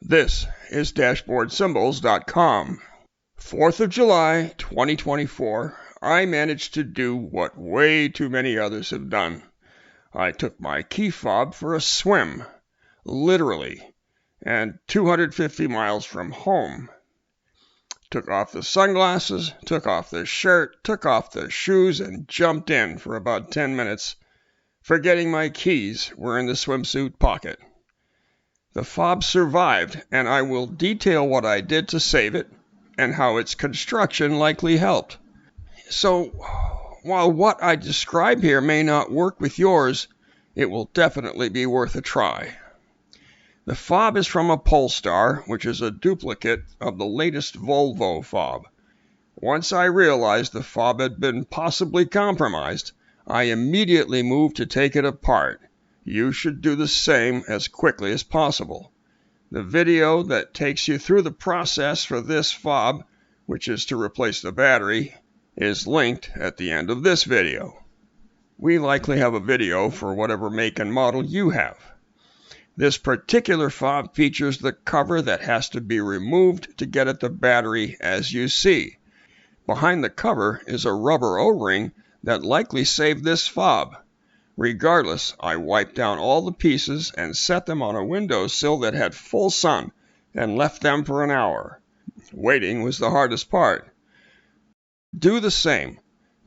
This is DashboardSymbols.com. 4th of July, 2024, I managed to do what way too many others have done. I took my key fob for a swim, literally, and 250 miles from home. Took off the sunglasses, took off the shirt, took off the shoes, and jumped in for about 10 minutes, forgetting my keys were in the swimsuit pocket. The fob survived, and I will detail what I did to save it and how its construction likely helped. So, while what I describe here may not work with yours, it will definitely be worth a try. The fob is from a Polestar, which is a duplicate of the latest Volvo fob. Once I realized the fob had been possibly compromised, I immediately moved to take it apart. You should do the same as quickly as possible. The video that takes you through the process for this fob, which is to replace the battery, is linked at the end of this video. We likely have a video for whatever make and model you have. This particular fob features the cover that has to be removed to get at the battery, as you see. Behind the cover is a rubber O-ring that likely saved this fob. Regardless, I wiped down all the pieces and set them on a windowsill that had full sun and left them for an hour. Waiting was the hardest part. Do the same.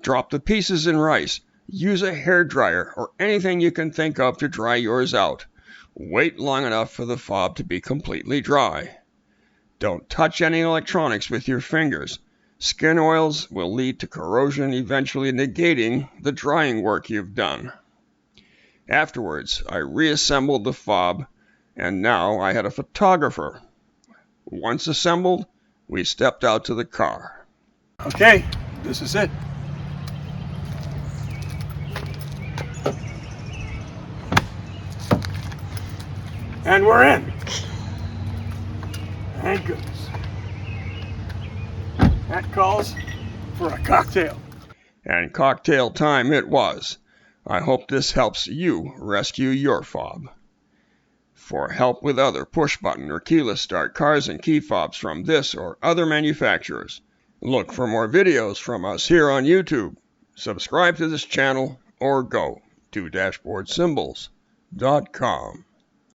Drop the pieces in rice. Use a hairdryer or anything you can think of to dry yours out. Wait long enough for the fob to be completely dry. Don't touch any electronics with your fingers. Skin oils will lead to corrosion, eventually negating the drying work you've done. Afterwards, I reassembled the fob, and now I had a photographer. Once assembled, we stepped out to the car. Okay, this is it. And we're in. Thank goodness. That calls for a cocktail. And cocktail time it was. I hope this helps you rescue your fob. For help with other push-button or keyless start cars and key fobs from this or other manufacturers, look for more videos from us here on YouTube. Subscribe to this channel or go to DashboardSymbols.com.